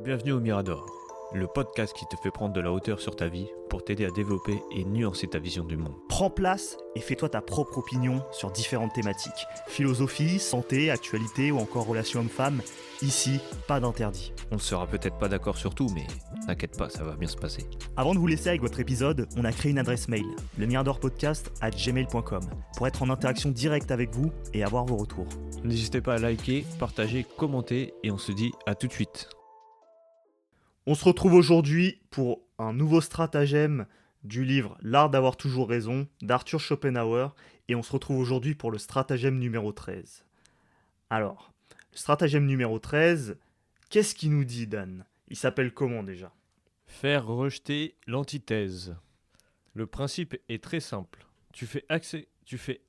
Bienvenue au Mirador, le podcast qui te fait prendre de la hauteur sur ta vie pour t'aider à développer et nuancer ta vision du monde. Prends place et fais-toi ta propre opinion sur différentes thématiques. Philosophie, santé, actualité ou encore relations hommes-femmes. Ici, pas d'interdit. On ne sera peut-être pas d'accord sur tout, mais t'inquiète pas, ça va bien se passer. Avant de vous laisser avec votre épisode, on a créé une adresse mail, lemiradorpodcast@gmail.com, pour être en interaction directe avec vous et avoir vos retours. N'hésitez pas à liker, partager, commenter et on se dit à tout de suite. On se retrouve aujourd'hui pour un nouveau stratagème du livre L'art d'avoir toujours raison d'Arthur Schopenhauer et on se retrouve aujourd'hui pour le stratagème numéro 13. Alors, le stratagème numéro 13, qu'est-ce qu'il nous dit, Dan ? Il s'appelle comment déjà ? Faire rejeter l'antithèse. Le principe est très simple. Tu fais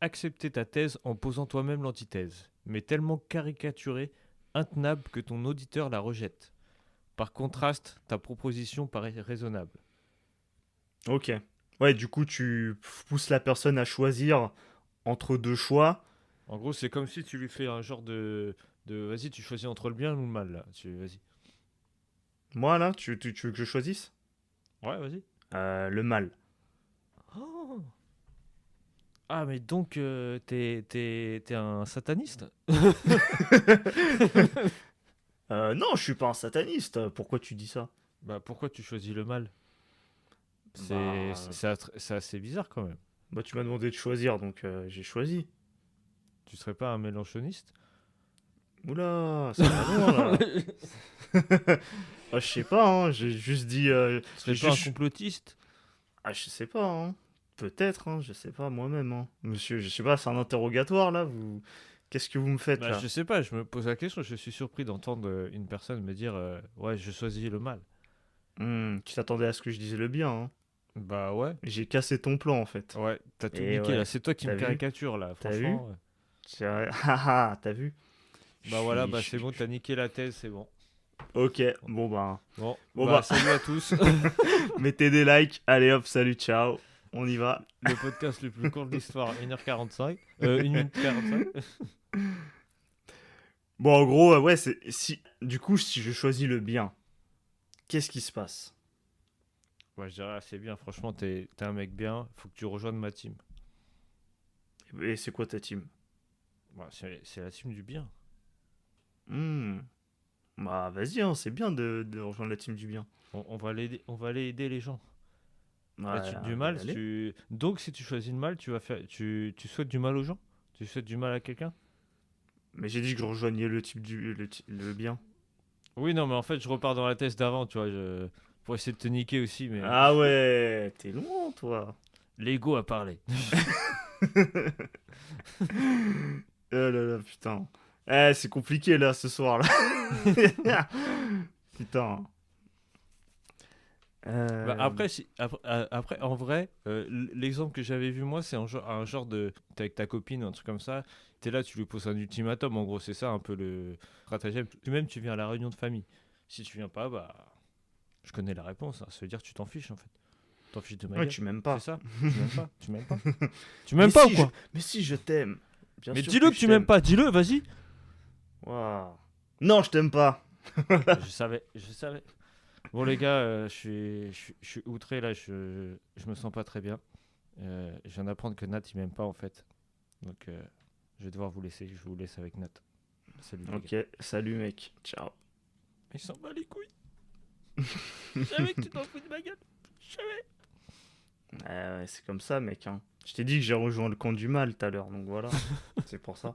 accepter ta thèse en posant toi-même l'antithèse, mais tellement caricaturée, intenable que ton auditeur la rejette. Par contraste, ta proposition paraît raisonnable. Ok. Ouais, du coup, tu pousses la personne à choisir entre deux choix. En gros, c'est comme si tu lui fais un genre de vas-y, tu choisis entre le bien ou le mal, là. Vas-y. Moi, là, tu veux que je choisisse ? Ouais, vas-y. Le mal. Oh. Ah, mais donc, t'es un sataniste ? Non, je suis pas un sataniste. Pourquoi tu dis ça ? Bah, pourquoi tu choisis le mal ? Bah, C'est assez bizarre, quand même. Bah, tu m'as demandé de choisir, donc j'ai choisi. Tu serais pas un mélanchoniste ? Oula, ça va loin, là. Ah, je sais pas, hein, j'ai juste dit... Tu serais pas un complotiste ? Ah, je sais pas, hein. Peut-être, hein, je sais pas, moi-même, hein. Monsieur, je sais pas, c'est un interrogatoire, là, vous... Qu'est-ce que vous me faites, Bah, là ? je sais pas, je me pose la question, je suis surpris d'entendre une personne me dire ouais, je choisis le mal. Tu t'attendais à ce que je dise le bien, hein. Bah ouais, J'ai cassé ton plan, en fait. ouais, t'as tout Et niqué ouais, là, c'est toi qui t'as me vu ? caricature là, T'as franchement. Haha, t'as vu ? Bah voilà, bah c'est bon, t'as niqué la thèse, c'est bon. Ok, bon bah... Bon, Bon bah bah, salut à tous. mettez des likes, allez hop, salut, ciao, on y va. Le podcast le plus court de l'histoire, 1h45. 1 minute 45. Bon, en gros, ouais, du coup, si je choisis le bien, qu'est-ce qui se passe ? Ouais, je dirais, c'est bien, franchement, t'es un mec bien, faut que tu rejoignes ma team. Et c'est quoi ta team ? Bah, c'est la team du bien. Bah, vas-y, hein, c'est bien de rejoindre la team du bien. On va aller aider les gens. Ouais, La team du mal, allez. donc si tu choisis le mal, tu souhaites du mal aux gens ? Tu souhaites du mal à quelqu'un ? Mais j'ai dit que je rejoignais le bien. Oui, non, mais en fait, je repars dans la thèse d'avant, tu vois, pour essayer de te niquer aussi, mais Ah ouais, t'es loin, toi. l'ego a parlé. Oh là là, putain. C'est compliqué, là, ce soir, là. Putain. Bah, après, après, en vrai, l'exemple que j'avais vu, moi, c'est un genre de... T'es avec ta copine, un truc comme ça, t'es là, tu lui poses un ultimatum, en gros, c'est ça un peu le stratagème. Même, tu viens à la réunion de famille. Si tu viens pas, bah... Je connais la réponse, hein. Ça veut dire que tu t'en fiches, en fait. T'en fiches de ma Ouais, gueule. tu m'aimes C'est pas. ça. Tu m'aimes pas. Tu m'aimes pas. Tu m'aimes pas ou quoi ? Mais si, je t'aime. Bien Mais sûr dis-le que je tu m'aimes t'aime. pas, dis-le, vas-y. Waouh. Non, je t'aime pas. Je savais. Bon les gars, je suis outré là, je me sens pas très bien. Je viens d'apprendre que Nat il m'aime pas en fait. Donc je vais devoir vous laisser, je vous laisse avec Nat. Salut les gars. Ok, salut mec. Ciao. Il s'en bat les couilles. Je savais que tu t'en fous de ma gueule. Je savais. Ouais, c'est comme ça, mec, hein. Je t'ai dit que j'ai rejoint le camp du mal tout à l'heure, donc voilà. C'est pour ça.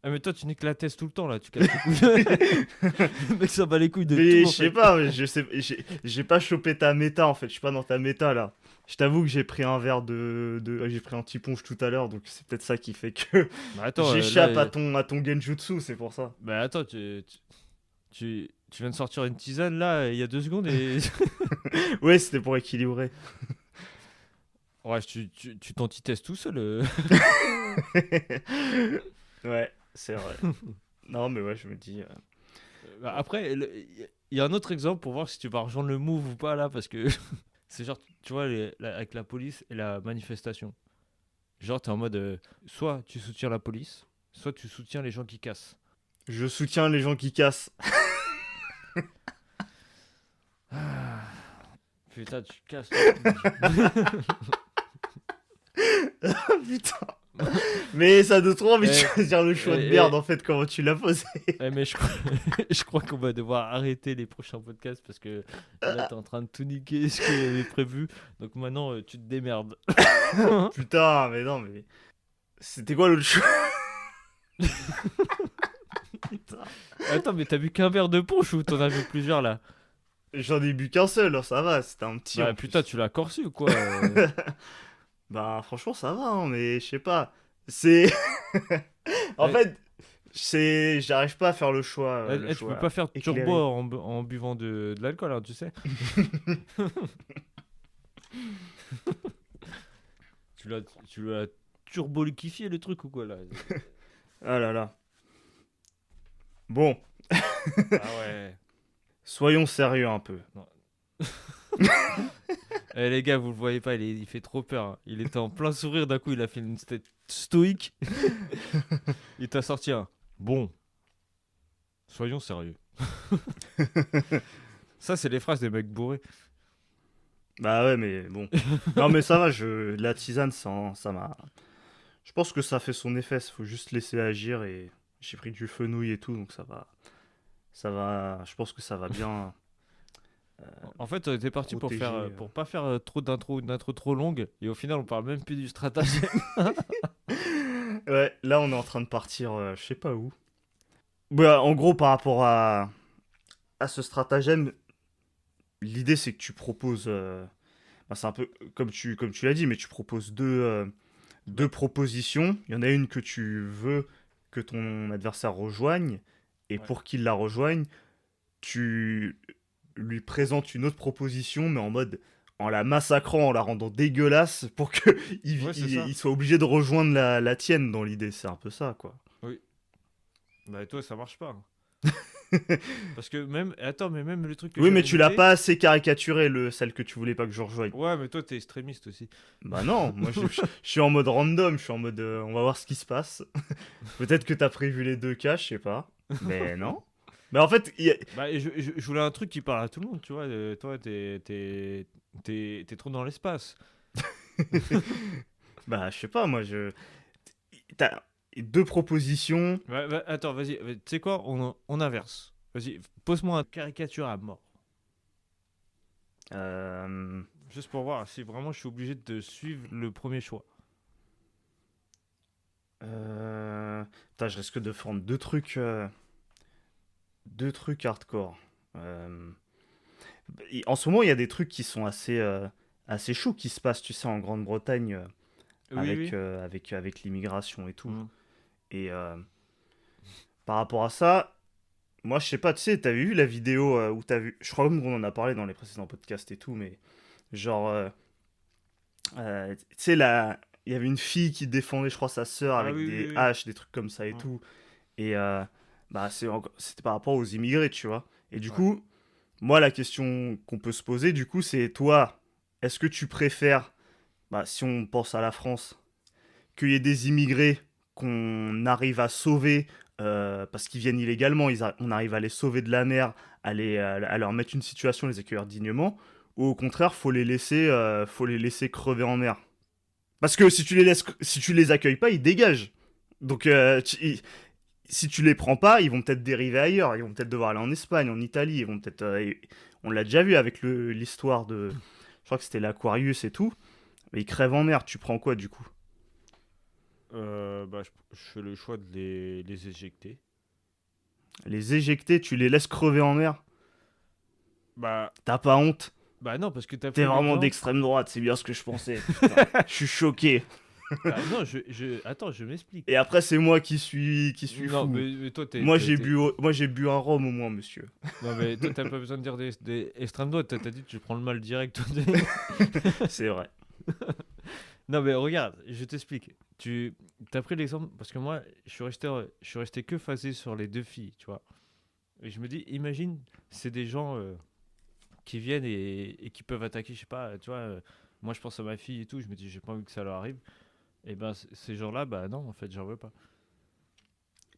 Ah mais toi tu niques la thèse tout le temps là, tu casses les couilles. Le mec s'en bat les couilles de Mais tout je en sais fait. pas, j'ai pas chopé ta méta en fait, je suis pas dans ta méta là. Je t'avoue que j'ai pris un verre j'ai pris un petit punch tout à l'heure, donc c'est peut-être ça qui fait que Bah attends, j'échappe là, à ton genjutsu, c'est pour ça. bah attends, tu viens de sortir une tisane là il y a 2 secondes et... Ouais, c'était pour équilibrer. Ouais, tu t'antithèses tout seul. Ouais, c'est vrai. Non, mais ouais, je me dis. Bah, après, il y a un autre exemple pour voir si tu vas rejoindre le move ou pas là, parce que c'est genre, tu vois, avec la police et la manifestation. Genre, t'es en mode, soit tu soutiens la police, soit tu soutiens les gens qui cassent. Je soutiens les gens qui cassent. Putain, tu casses le Putain. Mais ça donne trop envie de Eh, choisir le choix de eh, merde, eh. en fait, comment tu l'as posé. Mais je crois, je crois qu'on va devoir arrêter les prochains podcasts parce que là, t'es en train de tout niquer ce qu'il avait prévu. Donc maintenant, tu te démerdes. Putain, mais non, mais... C'était quoi l'autre choix? Putain. Attends, mais t'as bu qu'un verre de punch ou t'en as bu plusieurs là? J'en ai bu qu'un seul, alors ça va, c'était un petit Bah en putain, plus. tu l'as corsé ou quoi? Bah franchement ça va, hein, mais je sais pas. C'est... En Eh, fait, j'arrive pas à faire le tu peux choix pas faire turbo éclairé. en buvant de l'alcool, hein, tu sais. Tu l'as, tu l'as turbo liquéfié le truc ou quoi là? Ah là là. Bon, Ah ouais. soyons sérieux un peu. Les gars, vous le voyez pas, il fait trop peur, hein. Il était en plein sourire, d'un coup, il a fait une tête stoïque. Il t'a sorti un. Bon, soyons sérieux. Ça, c'est les phrases des mecs bourrés. Bah ouais, mais bon. Non mais ça va, la tisane, ça m'a... Je pense que ça fait son effet, faut juste laisser agir et j'ai pris du fenouil et tout, donc ça va... Ça va... Je pense que ça va bien En fait, on était parti pour protéger... pour pas faire trop une intro trop longue, et au final, on parle même plus du stratagème. Ouais, là on est en train de partir, je sais pas où. Bah, en gros, par rapport à ce stratagème, l'idée c'est que tu proposes... bah, c'est un peu comme tu l'as dit, mais tu proposes deux Bah, propositions. Il y en a une que tu veux que ton adversaire rejoigne, et ouais. pour qu'il la rejoigne, tu lui présentes une autre proposition, mais en mode en la massacrant, en la rendant dégueulasse, pour que Ouais, c'est ça. il soit obligé de rejoindre la tienne dans l'idée. C'est un peu ça, quoi. Oui. Bah, toi, ça marche pas, hein. Parce que même. Attends, mais même le truc que Oui, mais j'avais tu l'as noté. pas assez caricaturé, celle que tu voulais pas que je rejoigne. Ouais, mais toi, t'es extrémiste aussi. Bah non, moi je suis en mode random, je suis en mode on va voir ce qui se passe. Peut-être que t'as prévu les deux cas, je sais pas. Mais non. Mais en fait, Bah, et je voulais un truc qui parle à tout le monde, tu vois. Toi, t'es trop dans l'espace. bah je sais pas, t'as deux propositions. Attends, vas-y. Tu sais quoi? On inverse. Vas-y, pose-moi un caricature à mort. Euh, Juste pour voir si vraiment je suis obligé de suivre le premier choix. Putain, je risque de prendre deux trucs hardcore. Euh, En ce moment, il y a des trucs qui sont assez chauds qui se passent, tu sais, en Grande-Bretagne Oui, oui. avec l'immigration et tout. Mm. Et par rapport à ça, moi, je sais pas, tu sais, t'avais vu la vidéo où t'as vu. Je crois même qu'on en a parlé dans les précédents podcasts et tout, mais genre, tu sais, il y avait une fille qui défendait, je crois, sa sœur Ah avec oui, des oui, oui. haches, des trucs comme ça et Mm. tout. Et bah, c'était par rapport aux immigrés, tu vois. Et du Ouais. coup, moi, la question qu'on peut se poser, du coup, c'est toi, est-ce que tu préfères, bah, si on pense à la France, qu'il y ait des immigrés qu'on arrive à sauver parce qu'ils viennent illégalement, on arrive à les sauver de la mer, à leur mettre une situation, les accueillir dignement, ou au contraire, faut les laisser crever en mer. Parce que si tu les accueilles pas, ils dégagent. Donc, si tu les prends pas, ils vont peut-être dériver ailleurs. Ils vont peut-être devoir aller en Espagne, en Italie. Ils vont peut-être. On l'a déjà vu avec l'histoire de. Je crois que c'était l'Aquarius et tout. Mais ils crèvent en mer. Tu prends quoi du coup? Bah, je fais le choix de les éjecter. Les éjecter, tu les laisses crever en mer? Bah, T'as pas honte? non, parce que t'as T'es pris vraiment l'exemple. d'extrême droite, c'est bien ce que je pensais. Putain, je suis choqué. Bah, non, attends, je m'explique. Et après, c'est moi qui suis Non, fou. mais toi, Moi, j'ai bu un rhum au moins, monsieur. Non, mais toi, t'as pas besoin de dire des extrêmes droites. T'as dit, tu prends le mal direct. C'est vrai. Non, mais regarde, je t'explique. Tu as pris l'exemple parce que moi, je suis resté que phasé sur les deux filles, tu vois. Et je me dis, imagine, c'est des gens qui viennent et qui peuvent attaquer, je sais pas, tu vois. Moi, je pense à ma fille et tout, je me dis, j'ai pas envie que ça leur arrive. Et ben, ces gens-là, bah non, en fait, j'en veux pas.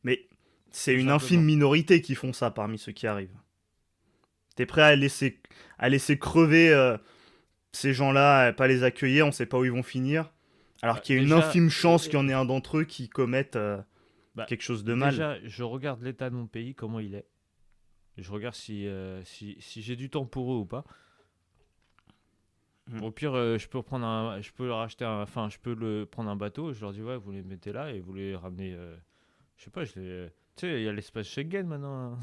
Mais c'est Tout une infime simplement. minorité qui font ça parmi ceux qui arrivent. T'es prêt à laisser crever. ces gens-là, pas les accueillir, on sait pas où ils vont finir. Alors Bah, qu'il y a une déjà, infime chance qu'il y en ait un d'entre eux qui commettent bah, quelque chose de mal. déjà, je regarde l'état de mon pays, comment il est. Je regarde si j'ai du temps pour eux ou pas. Mm. Au pire, je peux leur acheter enfin, je peux prendre un bateau. Je leur dis ouais, vous les mettez là et vous les ramenez. Je sais pas, tu sais, il y a l'espace Schengen maintenant, hein.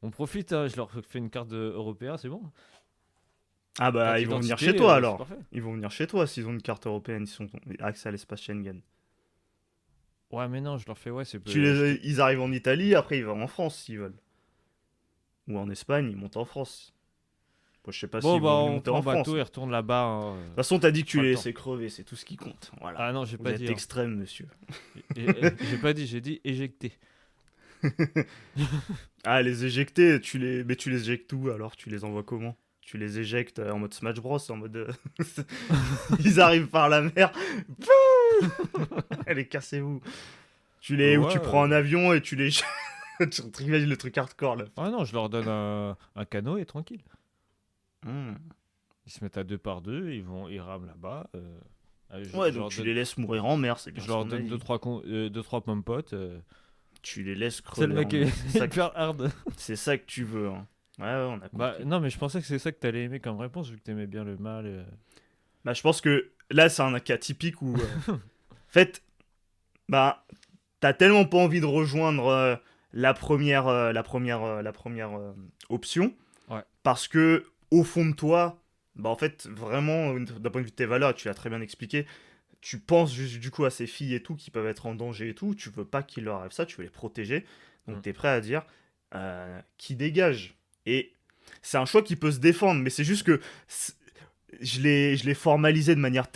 On profite, hein, je leur fais une carte européenne, c'est bon. Ah bah Carte ils vont venir chez d'identité, toi c'est alors. parfait. Ils vont venir chez toi s'ils ont une carte européenne, ils ont accès à l'espace Schengen. Ouais, mais non, je leur fais ouais, Ils arrivent en Italie, après ils vont en France s'ils veulent. Ou en Espagne, ils montent en France. Moi je sais pas Bon s'ils bah vont on monter prend en un France. bateau et De retourne là-bas, toute façon, t'as dit que tu pas les le temps. laissais crever, c'est tout ce qui compte. Voilà. Ah non, j'ai Vous pas êtes dit, hein. extrême, monsieur. J'ai pas dit, j'ai dit éjecter. Ah, les éjecter, mais tu les éjectes où alors? Tu les envoies comment? Tu les éjectes en mode Smash Bros, en mode... Ils arrivent par la mer. Allez, cassez-vous. Ou Ouais. tu prends un avion et tu les... Tu imagines le truc hardcore, là. Ah non, je leur donne un canot et tranquille. Hmm. Ils se mettent à deux par deux, ils rament là-bas. Ouais, Je donc leur tu donne, les laisses mourir en mer, c'est bien je ce leur qu'on a donne dit. deux, trois pommes potes. Tu les laisses C'est le crever en mec est mer. hyper hard. C'est ça que tu veux, hein. Ouais, on a Bah compris. non, mais je pensais que c'est ça que t'allais aimer comme réponse vu que t'aimais bien le mal. Bah, je pense que là, c'est un cas typique où... en fait, bah, t'as tellement pas envie de rejoindre la première option, Ouais. parce que au fond de toi, bah en fait vraiment d'un point de vue de tes valeurs, et tu l'as très bien expliqué, tu penses juste du coup à ces filles et tout qui peuvent être en danger et tout, tu veux pas qu'il leur arrive ça, tu veux les protéger, donc Mm. t'es prêt à dire qui dégage. Et c'est un choix qui peut se défendre, mais c'est juste que je l'ai formalisé de manière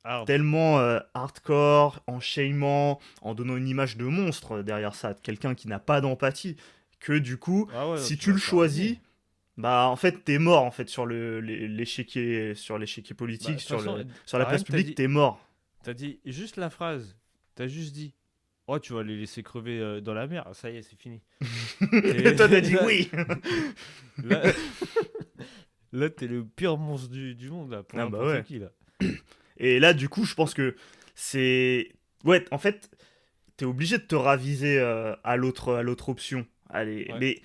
Hard. tellement hardcore, en shamant, en donnant une image de monstre derrière ça, de quelqu'un qui n'a pas d'empathie, que du coup, Ah ouais, non, si tu tu vas le te faire ruiner. choisis, bah en fait t'es mort en fait sur l'échiquier Bah, de politique, toute façon, sur la t'as rien place que t'as publique, dit. t'es mort. T'as dit juste la phrase. T'as juste dit. Oh, tu vas les laisser crever dans la mer. Ça y est, c'est fini. Et toi t'as dit Là, oui. là, là, t'es le pire monstre du monde, là, pour Ah bah n'importe ouais. qui, là. Et là du coup je pense que c'est... Ouais, en fait, t'es obligé de te raviser à l'autre option. Allez, Ouais. mais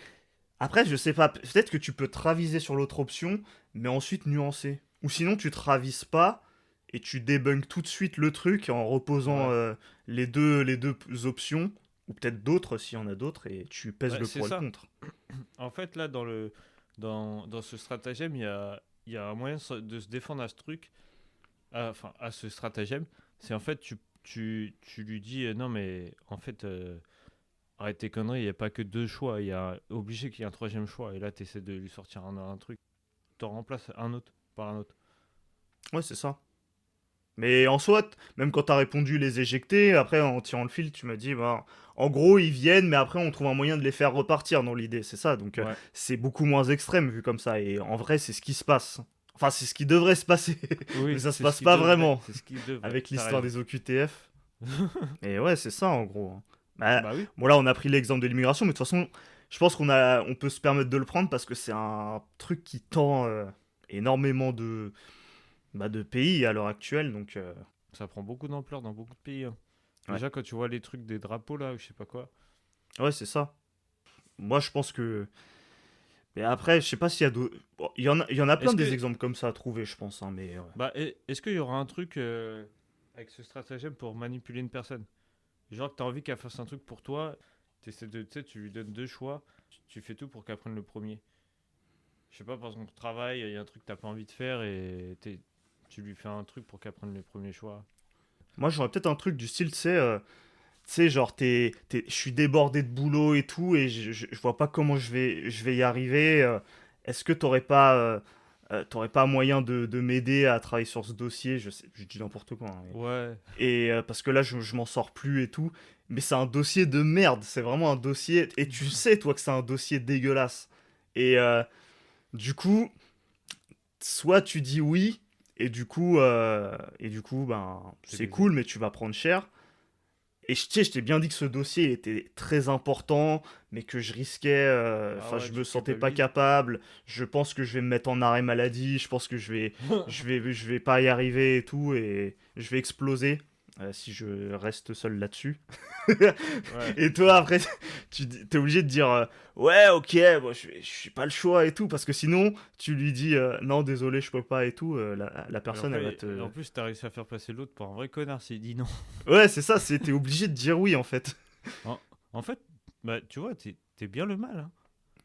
après, je sais pas, peut-être que tu peux te raviser sur l'autre option, mais ensuite nuancer. Ou sinon, tu te ravises pas et tu débunkes tout de suite le truc en reposant Ouais. les deux options, ou peut-être d'autres s'il y en a d'autres, et tu pèses Bah, le c'est pour et le ça. contre. En fait, là, dans ce stratagème, il y a un moyen de se défendre à ce truc, enfin, à ce stratagème. C'est en fait, tu lui dis, non, mais en fait, arrête tes conneries, il n'y a pas que deux choix. Il y a obligé qu'il y ait un troisième choix. Et là, tu essaies de lui sortir un truc. Tu remplaces un autre par un autre. Ouais, c'est ça. Mais en soi, même quand t'as répondu les éjecter, après en tirant le fil, tu m'as dit, bah, en gros, ils viennent, mais après on trouve un moyen de les faire repartir dans l'idée, c'est ça. Donc Ouais. c'est beaucoup moins extrême vu comme ça. Et en vrai, c'est ce qui se passe. Enfin, c'est ce qui devrait se passer. Mais Oui, ça se c'est ce passe qui pas devrait. vraiment C'est ce qui devrait. avec T'as l'histoire raison. des OQTF. Et ouais, c'est ça en gros. Bah, Bah oui. bon, là, on a pris l'exemple de l'immigration, mais de toute façon, je pense on peut se permettre de le prendre parce que c'est un truc qui tend énormément de pays à l'heure actuelle. Donc, Ça prend beaucoup d'ampleur dans beaucoup de pays, hein. ouais. Déjà, quand tu vois les trucs des drapeaux, là, ou je sais pas quoi. Ouais, c'est ça. Moi, je pense que. Mais après, je sais pas s'il y a d'autres. Bon, il y en a plein Est-ce des que. exemples comme ça à trouver, je pense. Hein, mais ouais. Bah, est-ce qu'il y aura un truc avec ce stratagème pour manipuler une personne? Genre que t'as envie qu'elle fasse un truc pour toi, tu sais, tu lui donnes deux choix, tu fais tout pour qu'elle prenne le premier. Je sais pas, par exemple, au travail, il y a un truc que t'as pas envie de faire et tu lui fais un truc pour qu'elle prenne le premier choix. Moi, j'aurais peut-être un truc du style, tu sais, genre, je suis débordé de boulot et tout, et je vois pas comment je vais y arriver. Est-ce que t'aurais pas moyen de m'aider à travailler sur ce dossier? Je sais, je dis n'importe quoi, hein. Ouais, Et parce que là, je m'en sors plus et tout. Mais c'est un dossier de merde. C'est vraiment un dossier. Et tu sais, toi, que c'est un dossier dégueulasse. Et du coup, soit tu dis oui, et du coup, ben, c'est c'est baisé. cool, mais tu vas prendre cher. Et tu sais, je t'ai bien dit que ce dossier était très important, mais que je risquais, Ah enfin, ouais, je tu me te sentais pas culpabilises. capable. Je pense que je vais me mettre en arrêt maladie. Je pense que je vais pas y arriver et tout, et je vais exploser si je reste seul là-dessus. Ouais, Et toi, après, t'es obligé de dire ouais, ok, bon, je suis pas le choix et tout, parce que sinon, tu lui dis non, désolé, je peux pas et tout. La et personne, elle va après, et te. en plus, t'as réussi à faire passer l'autre pour un vrai connard s'il dit non. Ouais, c'est ça, t'es obligé de dire oui en fait. En, en fait, bah, tu vois, t'es bien le mal, hein.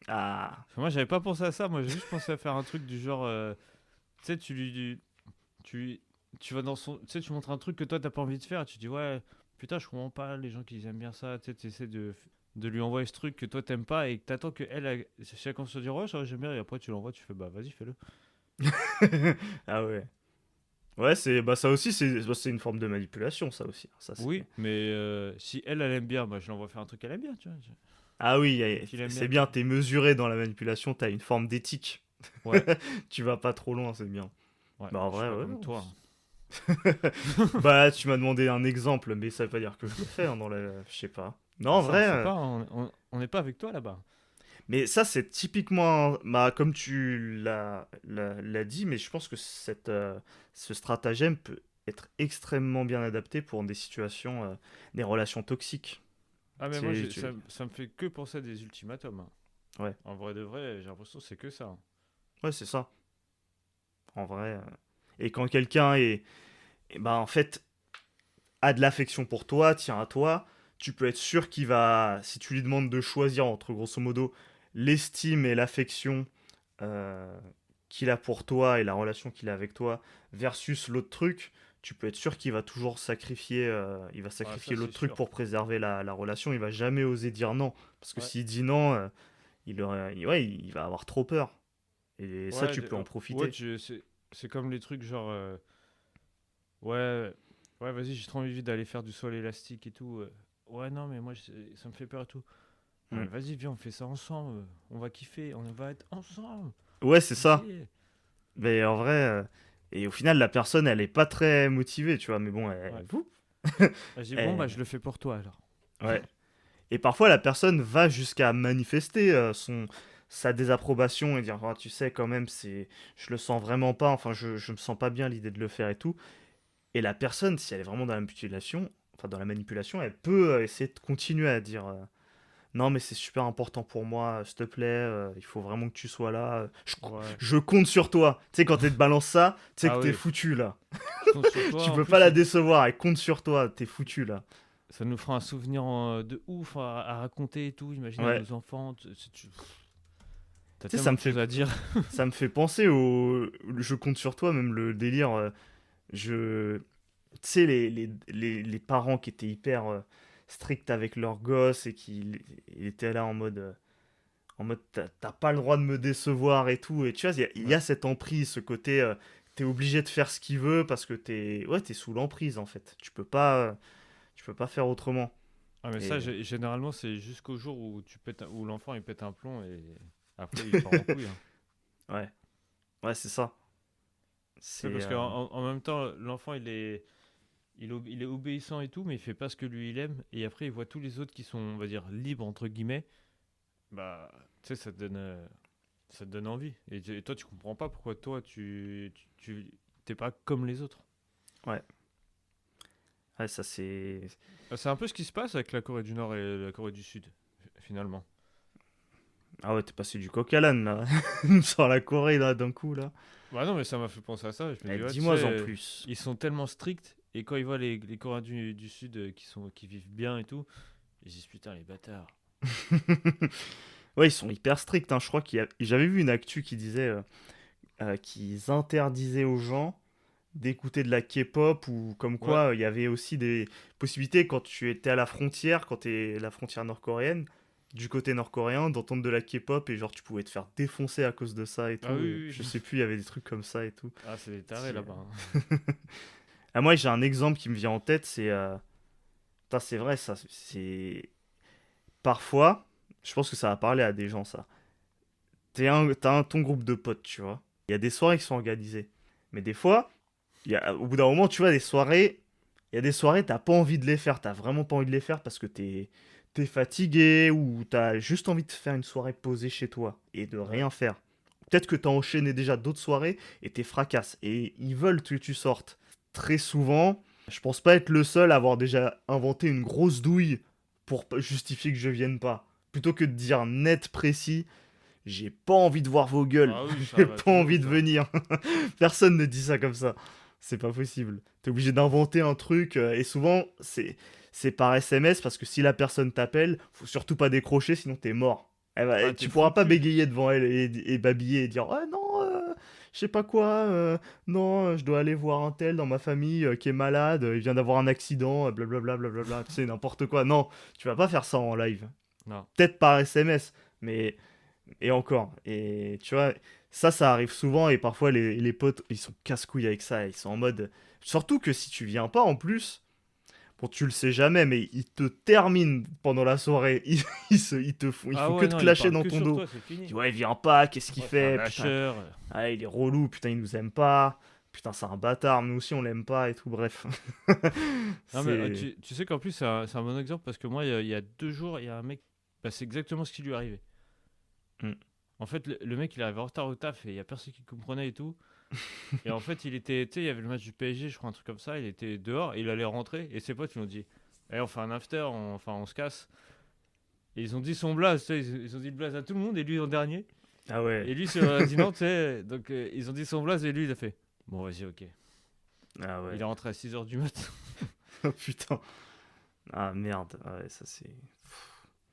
Ah, Parce que moi, j'avais pas pensé à ça. Moi, j'ai juste pensé à faire un truc du genre. Tu sais, tu, tu vas dans son. Tu sais, tu montres un truc que toi, t'as pas envie de faire. Tu dis, ouais, putain, je comprends pas les gens qui aiment bien ça. Tu sais, t'essaies de lui envoyer ce truc que toi, t'aimes pas et que t'attends chacun se dise, ouais, ça, j'aime bien. Et après, tu l'envoies, tu fais, bah, vas-y, fais-le. ah ouais. Ouais, c'est bah ça aussi c'est une forme de manipulation ça aussi. Ça c'est. Oui, mais si elle aime bien, bah, je l'envoie faire un truc qu'elle aime bien, tu vois. Ah oui, Vu qu'il aime c'est bien, bien, t'es mesuré dans la manipulation, t'as une forme d'éthique. ouais, Tu vas pas trop loin, c'est bien. ouais, Bah en je suis vrai, pas ouais. comme toi, hein. Bah tu m'as demandé un exemple, mais ça veut pas dire que je le fais hein, dans la. Je sais pas. Non, Ah, en ça, on vrai. sait pas, hein, on n'est pas avec toi là-bas. Mais ça c'est typiquement, bah comme tu l'as dit, mais je pense que ce stratagème peut être extrêmement bien adapté pour des situations, des relations toxiques. Ah, mais moi, C'est, tu... ça me fait que penser à des ultimatums, hein. Ouais, En vrai de vrai, j'ai l'impression que c'est que ça, hein. ouais, c'est ça. En vrai. Et quand quelqu'un bah, en fait, a de l'affection pour toi, tient à toi, tu peux être sûr qu'il va, si tu lui demandes de choisir entre grosso modo l'estime et l'affection euh, qu'il a pour toi et la relation qu'il a avec toi versus l'autre truc, tu peux être sûr qu'il va toujours sacrifier, il va Ah, ça, sacrifier c'est l'autre truc sûr. pour préserver la relation. Il va jamais oser dire non parce que Ouais, s'il dit non, ouais, il va avoir trop peur. Et ça, ouais, tu peux en ouais, profiter. c'est comme les trucs genre, ouais, ouais, vas-y, j'ai trop envie d'aller faire du sol élastique et tout. Ouais, non, mais moi, ça me fait peur et tout. Non, Mm. mais vas-y, viens, on fait ça ensemble. On va kiffer, on va être ensemble. Ouais, c'est ça. Vas-y. Mais en vrai, et au final, la personne, elle est pas très motivée, tu vois. Mais bon, Ouais. Ah, j'ai dit, bon, bah, je elle- le fais pour toi alors. ouais. Et parfois, la personne va jusqu'à manifester sa désapprobation et dire, ah, tu sais, quand même, je le sens vraiment pas. Enfin, je me sens pas bien à l'idée de le faire et tout. Et la personne, si elle est vraiment dans la manipulation, enfin dans la manipulation, elle peut essayer de continuer à dire, non, mais c'est super important pour moi, s'il te plaît, il faut vraiment que tu sois là. Ouais. Je compte sur toi. Tu sais, quand elle te balance ça, tu sais que Ah t'es oui, foutu là. je compte sur Tu toi. En peux pas plus, la décevoir, elle compte sur toi, t'es foutu là. ça nous fera un souvenir de ouf à raconter et tout. Imagine à Ouais. nos enfants. T'as Tu sais, tellement de choses à dire. ça me fait penser au je compte sur toi, même le délire. Je, tu sais, les parents qui étaient hyper stricts avec leurs gosses et qui ils étaient là en mode t'as pas le droit de me décevoir et tout. Et tu vois, il y Ouais. a cette emprise, ce côté t'es obligé de faire ce qu'il veut parce que t'es sous l'emprise en fait. Tu peux pas faire autrement. Ah, mais ça, Et généralement, c'est jusqu'au jour où où l'enfant il pète un plomb et après il part en couille, hein. ouais, ouais, c'est ça. Tu sais, C'est parce qu'en même temps, l'enfant il est obéissant et tout, mais il fait pas ce que lui il aime. Et après, il voit tous les autres qui sont, on va dire, libres entre guillemets. Bah, tu sais, ça te donne envie. Et toi, tu comprends pas pourquoi toi, t'es pas comme les autres. ouais, ouais, ça c'est. Bah, c'est un peu ce qui se passe avec la Corée du Nord et la Corée du Sud, finalement. Ah ouais, t'es passé du coq à l'âne là, sur la Corée là d'un coup là. Bah non, mais ça m'a fait penser à ça. Je me Eh, dis, ouais, tu dis-moi en sais, plus. ils sont tellement stricts. Et quand ils voient les Coréens du Sud qui vivent bien et tout, ils se disent, putain, les bâtards. Ouais, ils sont hyper stricts, hein. Je crois j'avais vu une actu qui disait qu'ils interdisaient aux gens d'écouter de la K-pop ou comme Ouais. quoi il y avait aussi des possibilités quand tu étais à la frontière, quand t'es la frontière nord-coréenne, du côté nord-coréen, d'entendre de la K-pop et genre tu pouvais te faire défoncer à cause de ça et Ah tout. oui, Et oui, je oui. sais plus, il y avait des trucs comme ça et tout. Ah, c'est des tarés Qui, là-bas, hein. Ah, moi j'ai un exemple qui me vient en tête, c'est... putain, c'est vrai ça, c'est... Parfois, je pense que ça va parler à des gens ça. Ton groupe de potes, tu vois. Il y a des soirées qui sont organisées. Mais des fois, au bout d'un moment, tu vois, des soirées. Il y a des soirées, t'as pas envie de les faire, t'as vraiment pas envie de les faire parce que t'es fatigué ou t'as juste envie de faire une soirée posée chez toi et de Ouais. rien faire. Peut-être que t'as enchaîné déjà d'autres soirées et t'es fracasse et ils veulent que tu sortes. Très souvent, je pense pas être le seul à avoir déjà inventé une grosse douille pour justifier que je vienne pas. Plutôt que de dire net précis, j'ai pas envie de voir vos gueules, Ah oui, ça j'ai va à pas tout le monde, envie de ça. venir. Personne ne dit ça comme ça. C'est pas possible. T'es obligé d'inventer un truc et souvent c'est par SMS parce que si la personne t'appelle, faut surtout pas décrocher sinon t'es mort. Ah, Tu t'es pourras pas foutu. bégayer devant elle et babiller et dire ah non je sais pas quoi non je dois aller voir un tel dans ma famille qui est malade il vient d'avoir un accident blablabla blablabla tu sais n'importe quoi. Non, tu vas pas faire ça en live. Non. Peut-être par SMS mais et encore. Et tu vois, ça arrive souvent et parfois les potes, ils sont casse-couilles avec ça. Ils sont en mode. Surtout que si tu viens pas en plus, bon, tu le sais jamais, mais ils te terminent pendant la soirée. Ils Ah font que ouais, te non, il clasher parle dans que ton sur dos. toi, c'est Ils disent, fini. ouais, viens pas, qu'est-ce qu'il Ouais, c'est un fait? Putain, lâcheur. ah, il est relou, putain, il nous aime pas. Putain, c'est un bâtard, nous aussi on l'aime pas et tout, bref. Non, mais C'est. tu sais qu'en plus, c'est un bon exemple parce que moi, il y a 2 jours, il y a un mec, bah, c'est exactement ce qui lui est arrivé. Hmm. En fait, le mec, il arrivait en retard au taf et il y a personne qui comprenait et tout. Et en fait, tu sais, il y avait le match du PSG, je crois, un truc comme ça. Il était dehors, il allait rentrer et ses potes, ils lui ont dit, on fait un after, on se casse. Et ils ont dit son blaze, tu sais, ils ont dit le blaze à tout le monde et lui en dernier. Ah ouais. Et lui, a dit non, tu sais. Donc, ils ont dit son blaze et lui, il a fait, bon, vas-y, ok. Ah Il ouais. est rentré à 6h du mat. Oh putain. Ah merde. Ah ouais, ça c'est.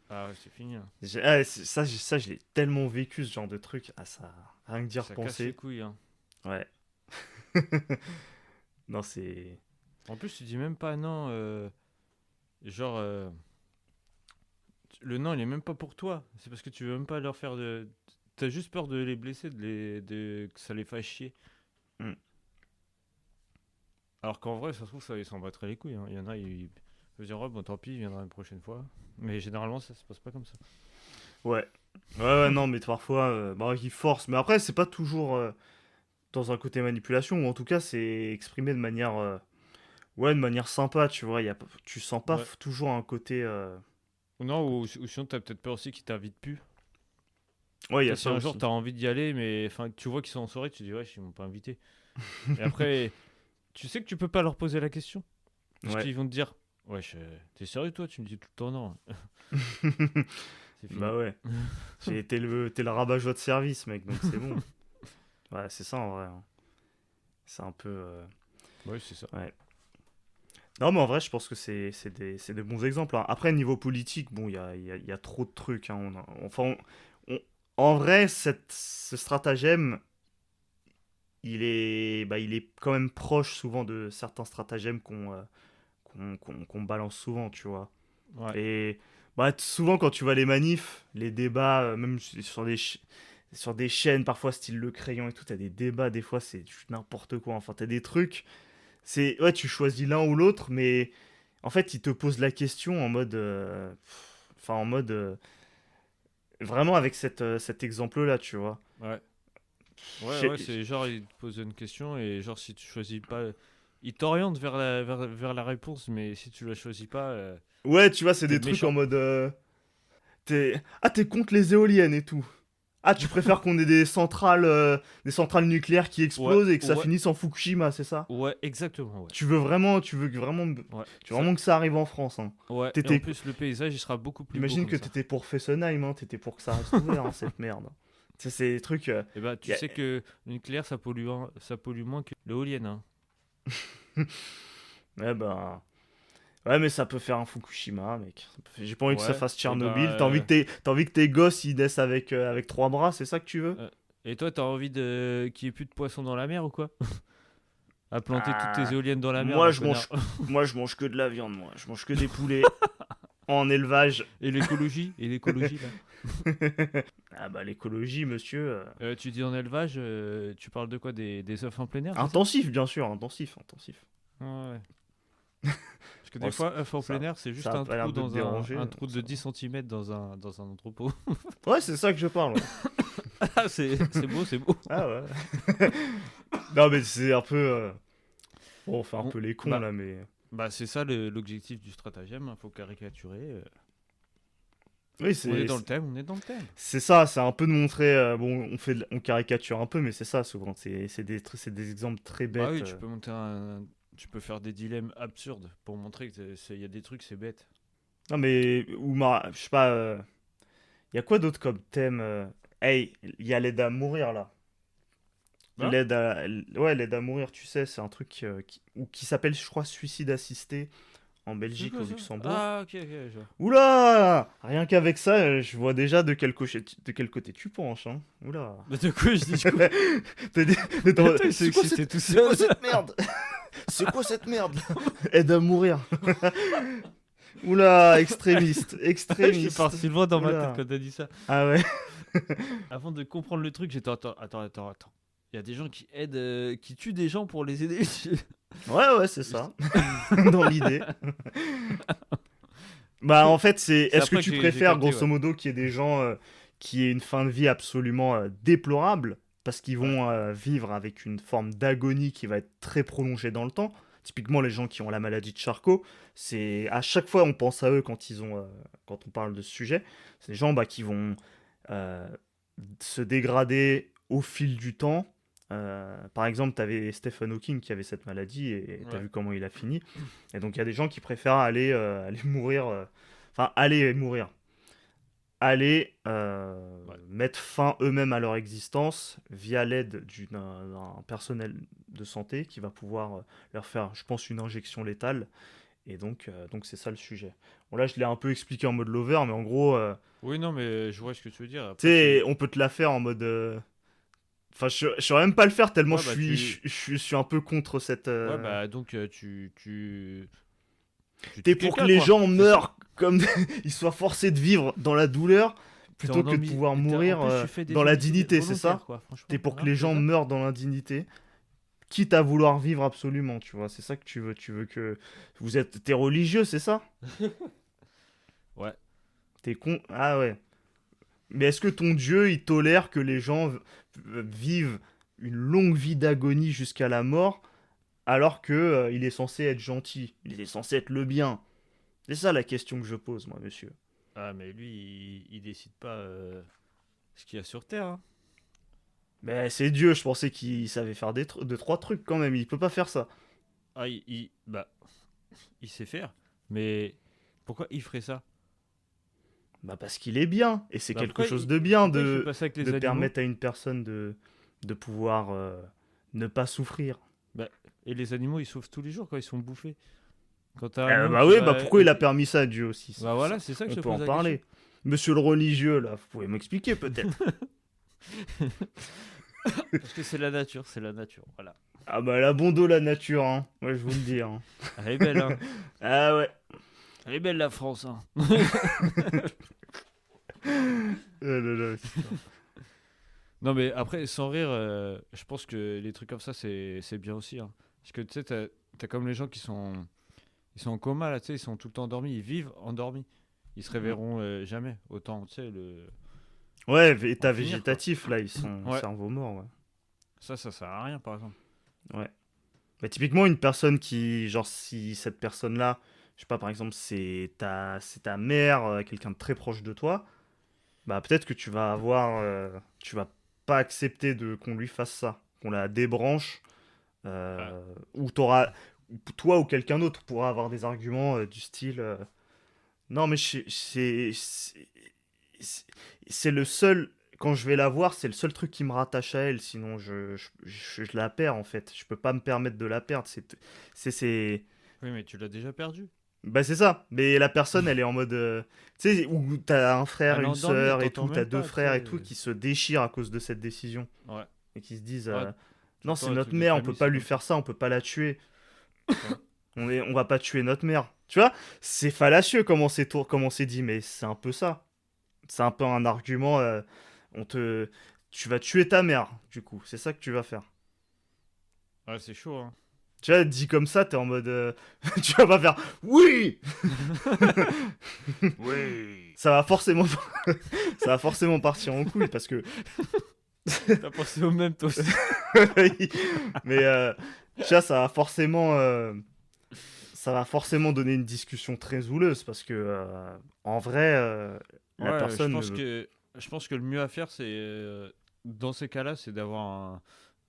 Ah ouais, c'est fini, hein. Ça, je l'ai tellement vécu ce genre de truc. Ah, ça, rien que d'y Ça casse les repenser. couilles, hein. Ouais. Non, c'est. En plus, tu dis même pas non. Genre, le non, il est même pas pour toi. C'est parce que tu veux même pas leur faire de. T'as juste peur de les blesser, que ça les fasse chier. Hmm. Alors qu'en vrai, ça se trouve, ça, ils s'en battraient les couilles, hein. Il y en a, ils peuvent dire, oh, bon, tant pis, il viendra une prochaine fois. Mais généralement, ça se passe pas comme ça. Ouais. Ouais, non, mais parfois, bah, ils forcent. Mais après, c'est pas toujours dans un côté manipulation, ou en tout cas, c'est exprimé de manière. Ouais, de manière sympa, tu vois. Tu sens pas Ouais. toujours un côté. Ou non, ou sinon, t'as peut-être peur aussi qu'ils t'invitent plus. Ouais, il y Tu a sais, si ça un jour aussi. t'as envie d'y aller, mais enfin, tu vois qu'ils sont en soirée, tu dis, ouais, ils m'ont pas invité. Et après, tu sais que tu peux pas leur poser la question. Parce Ouais. qu'ils vont te dire, ouais, t'es sérieux toi? Tu me dis tout le temps non. C'est fini. Bah ouais. T'es le rabat-joie de service, mec, donc c'est bon. Ouais, c'est ça en vrai, hein. C'est un peu. Ouais, c'est ça. Ouais. Non, mais en vrai, je pense que c'est des bons exemples, hein. Après, niveau politique, bon, il y a trop de trucs, hein. Enfin, en vrai, ce stratagème, il est quand même proche souvent de certains stratagèmes qu'on balance souvent, tu vois. Ouais. Et bah, souvent, quand tu vois les manifs, les débats, même sur des chaînes, parfois style Le Crayon et tout, t'as des débats, des fois, c'est n'importe quoi. Enfin, t'as des trucs. Ouais, tu choisis l'un ou l'autre, mais en fait, ils te posent la question en mode. Enfin, en mode. Vraiment avec cet exemple-là, tu vois. Ouais. Ouais, ouais, J'ai- c'est genre, ils te posent une question et genre, si tu choisis pas. Ils t'orientent vers la réponse, mais si tu la choisis pas, Ouais, tu vois, c'est t'es des trucs en méchant. mode. T'es contre les éoliennes et tout. Ah, tu préfères qu'on ait des centrales nucléaires qui Ouais, explosent et que ça ouais, finisse en Fukushima, c'est ça? ouais, exactement, ouais. Tu Ouais. veux vraiment que ça arrive en France, hein. Ouais, et en T'étais, plus, le paysage, il sera beaucoup plus beau J'imagine comme que ça. t'étais pour Fessenheim, hein. T'étais pour que ça reste ouvert, hein, cette merde. Tu sais, c'est des trucs. Et bah, tu Y a- sais que le nucléaire, ça pollue moins que l'éolienne, hein. Ouais, ben. Ouais, mais ça peut faire un Fukushima, mec. J'ai pas envie que ça Ouais, fasse et bah. Tchernobyl. T'as envie que tes gosses ils naissent avec trois bras, c'est ça que tu veux? Euh, et toi, t'as envie qu'il n'y ait plus de poissons dans la mer ou quoi? À planter toutes tes Ah, éoliennes dans la mer, moi là, je connard. mange, moi je mange que de la viande, moi. Je mange que des poulets en élevage. Et l'écologie? Et l'écologie, là? Ah bah l'écologie, monsieur. Tu dis en élevage, tu parles de quoi? Des œufs en plein air, c'est ça? Intensif, bien sûr, intensif, intensif. Ah ouais. Parce que Oh, des fois, œufs en plein air, c'est ça juste a un pas l'air trou de te dans un, déranger. un trou de 10 cm dans un entrepôt. Ouais, c'est ça que je parle. Ouais. Ah, c'est beau, c'est beau. Ah ouais. Non mais c'est un peu. Bon, on fait un On- peu les cons bah, là, mais. Bah, c'est ça l'objectif du stratagème, faut caricaturer. Oui, On est dans le thème, on est dans le thème. c'est ça, c'est un peu de montrer. Bon, on caricature un peu, mais c'est ça souvent. C'est des exemples très Bah bêtes. oui, tu peux faire des dilemmes absurdes pour montrer que il y a des trucs, c'est bête. Non, mais. Je sais pas. Il y a quoi d'autre comme thème Hey, il y a l'aide à mourir là. Hein? Ouais, l'aide à mourir, tu sais, c'est un truc qui s'appelle, je crois, suicide assisté en C'est Belgique, quoi au ça? Luxembourg. Ah, ok, je vois. Oula! Rien qu'avec ça, je vois déjà de quel côté tu penches, hein. Oula. Mais de quoi je dis quoi? T'as dit- mais Attends, il s'est excité tout c'est quoi seul. cette merde? C'est quoi cette merde? Aide à mourir. Oula, extrémiste, Je suis extrémiste. parti loin dans ma Oula. tête quand t'as dit ça. Ah ouais. Avant de comprendre le truc, j'étais attends. Il y a des gens qui aident, qui tuent des gens pour les aider. Ouais, c'est ça. Dans l'idée. Bah en fait, C'est est-ce que après tu que j'ai préfères capté, grosso ouais. modo qu'il y ait des gens qui aient une fin de vie absolument déplorable parce qu'ils Ouais. vont vivre avec une forme d'agonie qui va être très prolongée dans le temps. Typiquement les gens qui ont la maladie de Charcot, c'est à chaque fois on pense à eux quand on parle de ce sujet. C'est des gens qui vont euh, se dégrader au fil du temps. Par exemple, tu avais Stephen Hawking qui avait cette maladie et tu as Ouais. vu comment il a fini. Et donc, il y a des gens qui préfèrent aller mourir. Enfin, aller mourir. Aller Ouais. mettre fin eux-mêmes à leur existence via l'aide d'un personnel de santé qui va pouvoir leur faire, je pense, une injection létale. Et donc c'est ça le sujet. Bon, là, je l'ai un peu expliqué en mode lover, mais en gros, Oui, non, mais je vois ce que tu veux dire. tu Après, sais, on peut te la faire en mode. Enfin, je saurais même pas le faire tellement Ouais, bah, je suis un peu contre cette. Ouais, bah, donc, tu T'es tues pour que quelqu'un, les quoi. gens C'est ça. meurent comme ils soient forcés de vivre dans la douleur T'es plutôt que de pouvoir mourir En plus, tu fais des dans la homicides dignité, c'est volontaires, ça? quoi, franchement. T'es pour que Hein, les c'est gens ça? meurent dans l'indignité, quitte à vouloir vivre absolument, tu vois. C'est ça que tu veux. Tu veux que t'es religieux, c'est ça? Ouais. T'es con. Ah ouais. Mais est-ce que ton Dieu, il tolère que les gens vivent une longue vie d'agonie jusqu'à la mort alors que il est censé être gentil, il est censé être le bien? C'est ça la question que je pose, moi, monsieur. Ah, mais lui, il décide pas ce qu'il y a sur Terre. Hein. Mais c'est Dieu, je pensais qu'il savait faire deux, trois trucs quand même, il peut pas faire ça. Ah, bah, il sait faire. Mais pourquoi il ferait ça? Bah parce qu'il est bien, et c'est Bah, quelque chose de bien pourquoi il fait pas ça avec les de animaux? permettre à une personne de pouvoir ne pas souffrir. Bah, et les animaux, ils souffrent tous les jours quand ils sont bouffés. Quand t'as un môme Bah qui oui, bah va. pourquoi il a permis ça, Dieu aussi? Bah voilà, c'est ça que On je te peut en pose la question. parler. Monsieur le religieux, là, vous pouvez m'expliquer peut-être. Parce que c'est la nature, voilà. Ah bah la bon dos la nature, hein. Ouais, je vous le dis, hein. Elle est belle, hein. Ah ouais. Elle est belle la France, hein. Là, là, c'est ça. Non mais après, sans rire, je pense que les trucs comme ça, c'est bien aussi. Hein. Parce que tu sais, t'as comme les gens ils sont en coma, là, tu sais, ils sont tout le temps endormis, ils vivent endormis. Ils se réveilleront jamais. Autant, tu sais, Ouais, état en finir, quoi. végétatif, là, ils sont Ouais, cerveau mort, ouais. ça sert à rien, par exemple. Ouais. Bah, typiquement, une personne qui, genre, si cette personne-là, je sais pas, par exemple, c'est ta mère, quelqu'un de très proche de toi, bah peut-être que tu vas pas accepter qu'on lui fasse ça, qu'on la débranche, Ouais. ou toi ou quelqu'un d'autre pourra avoir des arguments du style, non mais c'est c'est le seul, quand je vais la voir, c'est le seul truc qui me rattache à elle, sinon je la perds en fait, je peux pas me permettre de la perdre, c'est Oui, mais tu l'as déjà perdu. bah c'est ça, mais la personne elle est en mode tu sais où t'as un frère, Elle est une endormie, elle sœur et t'entend tout, t'as même deux pas, tu frères et sais. tout qui se déchirent à cause de cette décision Ouais. et qui se disent Ouais, tout non, le c'est temps, les notre trucs de mère, on peut famille, pas c'est lui comme ça. faire ça, on peut pas la tuer. Ouais. On va pas tuer notre mère. Tu vois, c'est fallacieux comment c'est dit, mais c'est un peu ça. C'est un peu un argument. On te, tu vas tuer ta mère, du coup. C'est ça que tu vas faire. Ouais, c'est chaud, hein. Tu vois, dit comme ça, t'es en mode. Tu vas pas faire. Oui. Oui. Ça va forcément, ça va forcément partir en couille parce que. T'as pensé au même, toi aussi. Mais tu vois, ça ça va forcément donner une discussion très houleuse parce que en vrai, la Ouais, personne ne veut. je pense que le mieux à faire, c'est dans ces cas-là, c'est d'avoir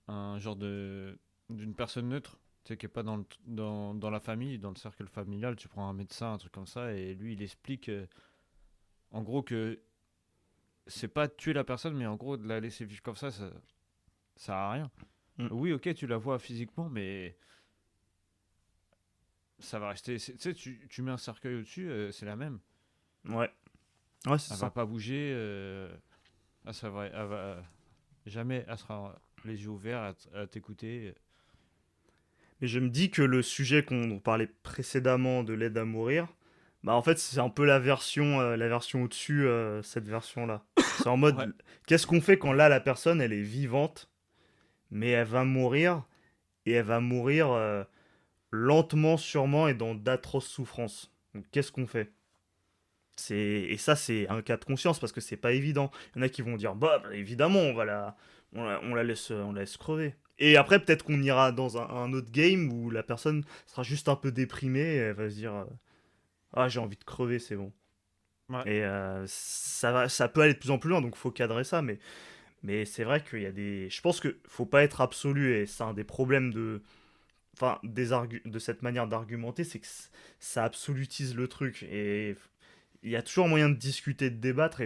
un genre d'une personne neutre, tu sais, qui est pas dans la famille, dans le cercle familial. Tu prends un médecin, un truc comme ça, et lui, il explique en gros que c'est pas tuer la personne, mais en gros de la laisser vivre comme ça sert à rien. Mm. Oui, ok, tu la vois physiquement, mais ça va rester. Tu sais, tu mets un cercueil au-dessus, c'est la même. Ouais, ouais, c'est Elle va ça. pas bouger. Elle va jamais. Elle sera les yeux ouverts à t'écouter. Mais je me dis que le sujet qu'on parlait précédemment de l'aide à mourir, bah en fait c'est un peu la version au-dessus, cette version-là. C'est en Ouais, mode, qu'est-ce qu'on fait quand là la personne elle est vivante, mais elle va mourir et elle va mourir lentement, sûrement et dans d'atroces souffrances. Donc qu'est-ce qu'on fait? Et ça c'est un cas de conscience parce que c'est pas évident. Il y en a qui vont dire bah, évidemment on la laisse crever. Et après peut-être qu'on ira dans un autre game où la personne sera juste un peu déprimée et elle va se dire ah j'ai envie de crever c'est bon. ouais. Et ça peut aller de plus en plus loin donc faut cadrer ça mais c'est vrai qu'il y a je pense que faut pas être absolu et c'est un des problèmes de cette manière d'argumenter, c'est que ça absolutise le truc. Et il y a toujours moyen de discuter, de débattre.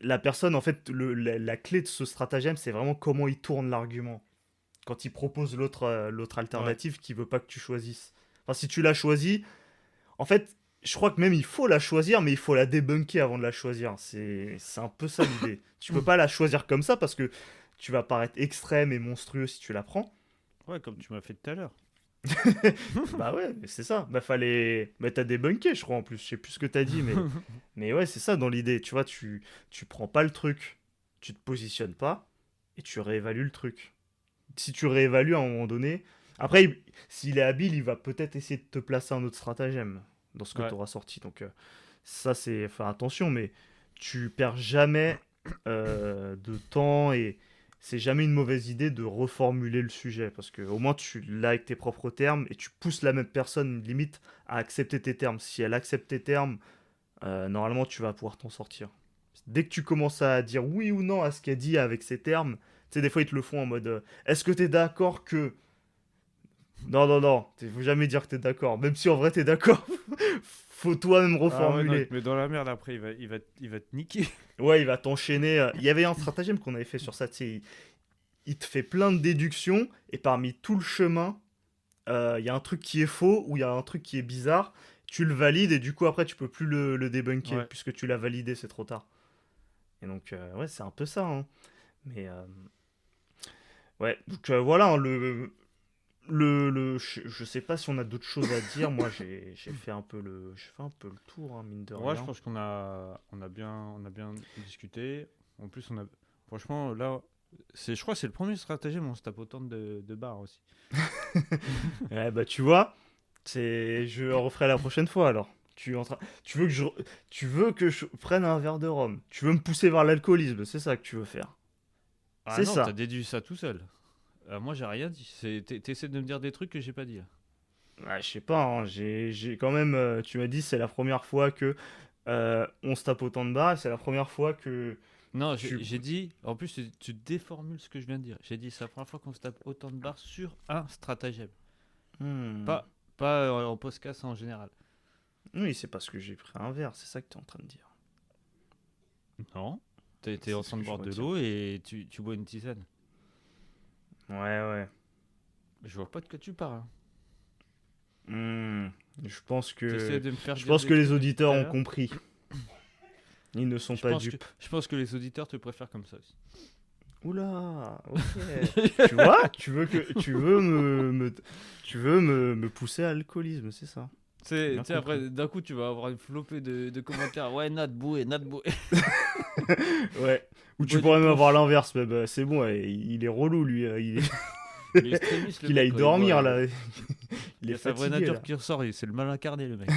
La personne, en fait, la clé de ce stratagème, c'est vraiment comment il tourne l'argument. Quand il propose l'autre Ouais. alternative qu'il veut pas que tu choisisses. Enfin, si tu l'as choisi, en fait, je crois que même il faut la choisir, mais il faut la débunker avant de la choisir. C'est un peu ça l'idée. Tu peux pas la choisir comme ça parce que tu vas paraître extrême et monstrueux si tu la prends. Ouais, comme tu m'as fait tout à l'heure. Bah ouais, c'est ça. Bah fallait. Bah t'as débunké, je crois en plus. Je sais plus ce que t'as dit, mais ouais, c'est ça dans l'idée. Tu vois, tu prends pas le truc, tu te positionnes pas et tu réévalues le truc. Si tu réévalues à un moment donné, après, s'il est habile, il va peut-être essayer de te placer un autre stratagème dans ce que tu Ouais. auras sorti. Donc ça, c'est faire attention, mais tu perds jamais de temps et c'est jamais une mauvaise idée de reformuler le sujet parce que au moins tu l'as avec tes propres termes et tu pousses la même personne limite à accepter tes termes. Si elle accepte tes termes, normalement tu vas pouvoir t'en sortir. Dès que tu commences à dire oui ou non à ce qu'elle dit avec ses termes, tu sais, des fois ils te le font en mode est-ce que t'es d'accord que. Non, non, non, faut jamais dire que t'es d'accord. Même si en vrai t'es d'accord, faut toi-même Ah ouais, non, il reformuler. te met dans la merde après, il va te niquer. Ouais, il va t'enchaîner. Il y avait un stratagème qu'on avait fait sur ça, tu sais, il te fait plein de déductions, et parmi tout le chemin, il y a un truc qui est faux, ou il y a un truc qui est bizarre, tu le valides, et du coup après tu peux plus le débunker, Ouais. puisque tu l'as validé, c'est trop tard. Et donc, ouais, c'est un peu ça, hein. Mais, ouais, donc voilà, hein, je sais pas si on a d'autres choses à dire. Moi, j'ai fait un peu le tour, hein, mine de Ouais, je rien. pense on a bien discuté. En plus, franchement, là, je crois que c'est le premier stratagème où on se tape autant de barres aussi. Ouais, bah tu vois, je le referai la prochaine fois alors. Tu veux que je prenne un verre de rhum. Tu veux me pousser vers l'alcoolisme, c'est ça que tu veux faire. Ah C'est non, t'as ça. déduit ça tout seul. Moi, j'ai rien dit. T'essaies de me dire des trucs que j'ai pas dit là. Ouais, je sais pas, hein, j'ai quand même. Tu m'as dit c'est la première fois que on se tape autant de barres. Et c'est la première fois que Non, tu. j'ai dit. En plus, tu déformules ce que je viens de dire. J'ai dit c'est la première fois qu'on se tape autant de barres sur un stratagème. Hmm. Pas, pas en podcast en général. Oui, c'est parce que j'ai pris un verre. C'est ça que tu es en train de dire. Non. T'es en C'est ce train que de je boire de retiens. l'eau et tu bois une tisane. Ouais, ouais. Je vois pas de quoi tu parles. Hmm. Je pense T'essaies que de me faire je dire pense des que les trucs depuis tout auditeurs à ont l'heure. compris. Ils ne sont pas dupes. Je pense que les auditeurs te préfèrent comme ça aussi. Oula, ok. Tu vois, tu veux me pousser à l'alcoolisme, c'est ça. Tu Bien sais, après, compris. d'un coup, tu vas avoir une flopée de commentaires. Ouais, Nat boué, Nat boué. Ouais. Ou tu Bois du pourrais même avoir punch. l'inverse, mais bah, c'est bon, ouais, il est relou lui, Il est extrémiste, le qu'il mec, aille quand il boit. dormir là, il Il est y a sa vraie fatigué nature là. qui ressort. C'est le mal incarné, le mec.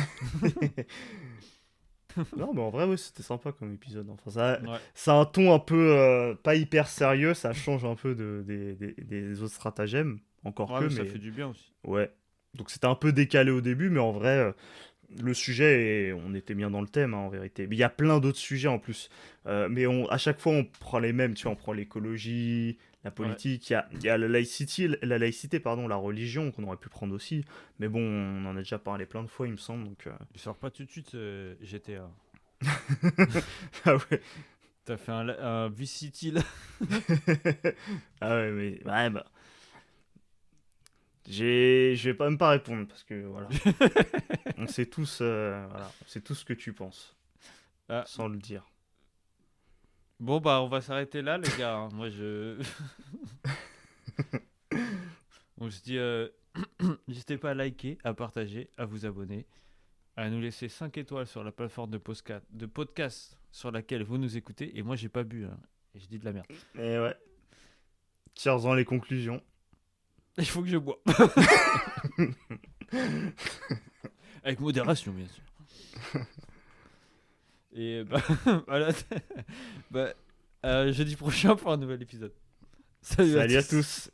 Non, mais en vrai, ouais, c'était sympa comme épisode. Enfin, ça, Ouais. c'est un ton un peu pas hyper sérieux, ça change un peu des autres stratagèmes, encore Ouais, que, mais ça fait mais du bien aussi. ouais. Donc c'était un peu décalé au début, mais en vrai, le sujet, on était bien dans le thème, hein, en vérité. Mais il y a plein d'autres sujets en plus. Mais à chaque fois, on prend les mêmes, tu vois, on prend l'écologie, la Ouais. politique, il y a la laïcité, pardon, la religion, qu'on aurait pu prendre aussi. Mais bon, on en a déjà parlé plein de fois, il me semble, donc... Il sort pas tout de suite GTA. Ah ouais. T'as fait un Vice City là. Ah ouais, mais... Ouais, bah... Je vais pas même pas répondre, parce que, voilà. On sait tous, voilà, on sait tous ce que tu penses, Ah, sans le dire. bon bah on va s'arrêter là les gars, hein. Moi je... On se dit... N'hésitez pas à liker, à partager, à vous abonner, à nous laisser 5 étoiles sur la plateforme de podcast sur laquelle vous nous écoutez. Et moi j'ai pas bu, hein. Et je dis de la merde. Et ouais, tire-en les conclusions. Il faut que je bois. Avec modération bien sûr. Et bah voilà. Bah, jeudi prochain pour un nouvel épisode. Salut à Salut à tous. tous.